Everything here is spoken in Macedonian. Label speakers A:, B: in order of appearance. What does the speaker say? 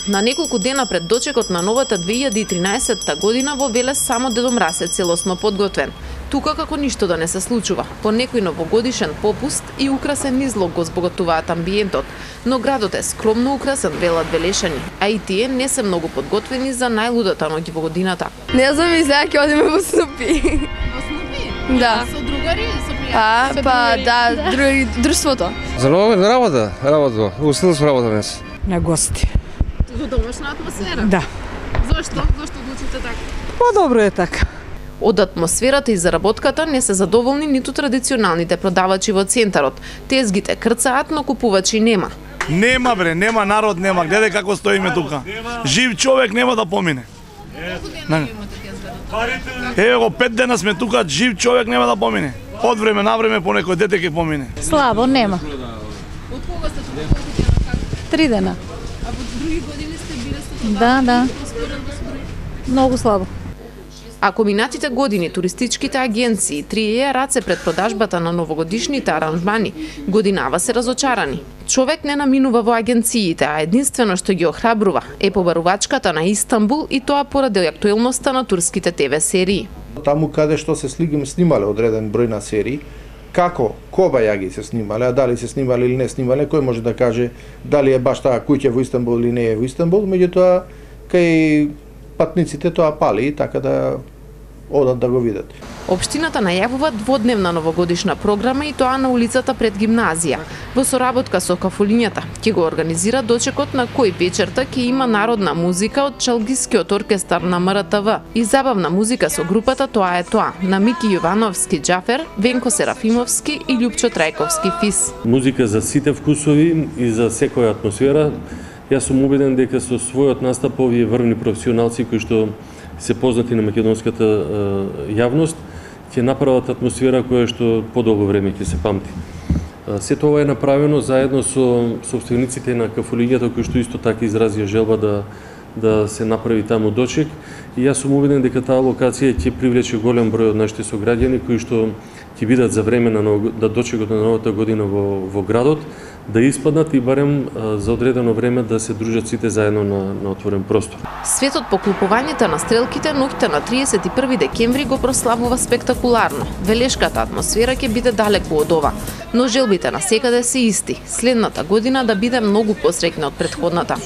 A: На неколку дена пред дочекот на новата 2013 година во Велес само Дедо Мраз е целосно подготвен. Тука како ништо да не се случува. По некој новогодишен попуст и украсен излог го збогатуваат амбиентот, но градот е скромно украсен, велат Велешани, а и тие не се многу подготвени за најлудата ноќ во годината.
B: Не знам и сега ќе одиме во Снупи.
A: Во Снупи?
B: Да.
A: Со другари или со пријатели?
B: Да, друштвото.
C: За работа. Устил сум работа днес.
D: На гости.
A: Во домашна атмосфера?
D: Да.
A: Зошто? Зошто одлучите така?
D: По-добро е така.
A: Од атмосферата и заработката не се задоволни ниту традиционалните продавачи во центарот. Тезгите крцаат, но купувачи нема.
E: Нема бре, нема народ, нема. Гледај како стоиме тука. Жив човек нема да помине. Ево 5 дена сме тука, жив човек нема да помине. Од време на време по некој дете ќе помине.
F: Слабо, нема.
A: Од кога сте тука?
F: 3 дена.
A: А во други години сте биле сте
F: Да. Многу слабо.
A: Ако минатите години туристичките агенции триеја раце пред продажбата на новогодишните аранжмани, годинава се разочарани. Човек не наминува во агенциите, а единствено што ги охрабрува е побарувачката на Истанбул и тоа поради актуелноста на турските ТВ серии.
G: Таму каде што се снимале одреден број на серии, како, кога ја ги се снимале, а дали се снимале или не снимале, кој може да каже дали е баш таа куќа во Истанбул или не е во Истанбул, меѓутоа кај патниците тоа пали, така да одат да го видат.
A: Општината најавува дводневна новогодишна програма и тоа на улицата пред гимназија. Во соработка со кафулињата ќе го организира дочекот на кој вечерта ќе има народна музика од Чалгискиот оркестар на МРТВ и забавна музика со групата Тоа е тоа на Мики Јовановски Џафер, Венко Серафимовски и Љупчо Трајковски Фис.
H: Музика за сите вкусови и за секоја атмосфера. Јас сум убеден дека со својот настап овие врвни професионалци кои што се познати на македонската јавност ќе направат атмосфера која што подолго време ќе се памти. Сето ова е направено заедно со собствениците на кафулињата кои што исто така изразија желба да се направи таму дочек и јас сум убеден дека таа локација ќе привлече голем број од нашите сограѓани кои што ќе бидат за време на дочекот на новата година во градот, да испаднат и барем за одредено време да се дружат сите заедно на отворен простор.
A: Светот по клупувањето на стрелките ноќта на 31 декември го прославува спектакуларно. Велешката атмосфера ќе биде далеку од ова, но желбите на секаде се исти. Следната година да биде многу посреќна од претходната.